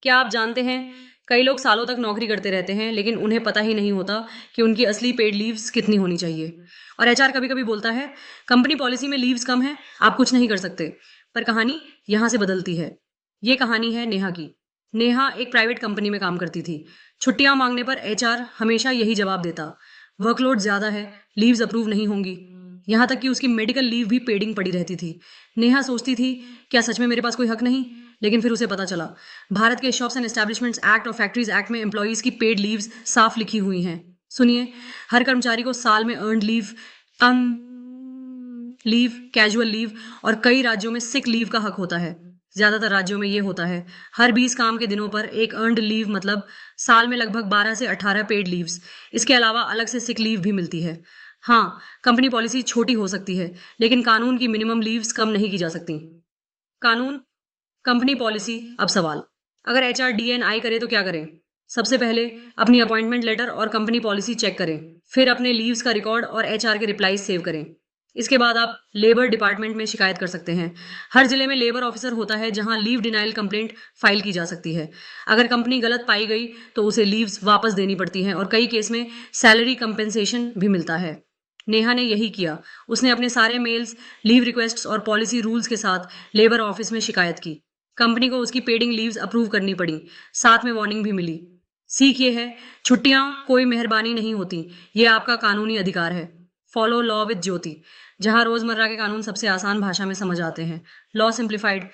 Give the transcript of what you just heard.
क्या आप जानते हैं कई लोग सालों तक नौकरी करते रहते हैं लेकिन उन्हें पता ही नहीं होता कि उनकी असली पेड लीव्स कितनी होनी चाहिए। और एचआर कभी कभी बोलता है कंपनी पॉलिसी में लीव्स कम है, आप कुछ नहीं कर सकते। पर कहानी यहाँ से बदलती है। ये कहानी है नेहा की। नेहा एक प्राइवेट कंपनी में काम करती थी। छुट्टियां मांगने पर एचआर हमेशा यही जवाब देता, वर्कलोड ज्यादा है, लीव्स अप्रूव नहीं होंगी। यहाँ तक कि उसकी मेडिकल लीव भी पेंडिंग पड़ी रहती थी। नेहा सोचती थी क्या सच में मेरे पास कोई हक नहीं? लेकिन फिर उसे पता चला भारत के शॉप्स एंड एस्टैब्लिशमेंट्स एक्ट और फैक्ट्रीज एक्ट में एम्प्लॉयज की पेड लीव्स साफ लिखी हुई हैं। सुनिए, हर कर्मचारी को साल में अर्नड लीव, अन लीव, कैजुअल लीव और कई राज्यों में सिक लीव का हक होता है। ज्यादातर राज्यों में ये होता है हर 20 काम के दिनों पर एक अर्नड लीव, मतलब साल में लगभग 12 से 18 पेड लीव्स। इसके अलावा अलग से सिक लीव भी मिलती है। हाँ, कंपनी पॉलिसी छोटी हो सकती है लेकिन कानून की मिनिमम लीव्स कम नहीं की जा सकती। कानून, कंपनी पॉलिसी। अब सवाल, अगर एचआर डीएनआई करे तो क्या करें? सबसे पहले अपनी अपॉइंटमेंट लेटर और कंपनी पॉलिसी चेक करें। फिर अपने लीव्स का रिकॉर्ड और एचआर के रिप्लाई सेव करें। इसके बाद आप लेबर डिपार्टमेंट में शिकायत कर सकते हैं। हर जिले में लेबर ऑफिसर होता है जहां लीव डिनाइल कंप्लेंट फाइल की जा सकती है। अगर कंपनी गलत पाई गई तो उसे लीव्स वापस देनी पड़ती हैं और कई केस में सैलरी कंपेंसेशन भी मिलता है। नेहा ने यही किया। उसने अपने सारे मेल्स, लीव रिक्वेस्ट्स और पॉलिसी रूल्स के साथ लेबर ऑफिस में शिकायत की। कंपनी को उसकी पेडिंग लीव्स अप्रूव करनी पड़ी, साथ में वार्निंग भी मिली। सीख ये है, छुट्टियां कोई मेहरबानी नहीं होती, ये आपका कानूनी अधिकार है। फॉलो लॉ विद ज्योति, जहां रोजमर्रा के कानून सबसे आसान भाषा में समझ आते हैं। Law simplified.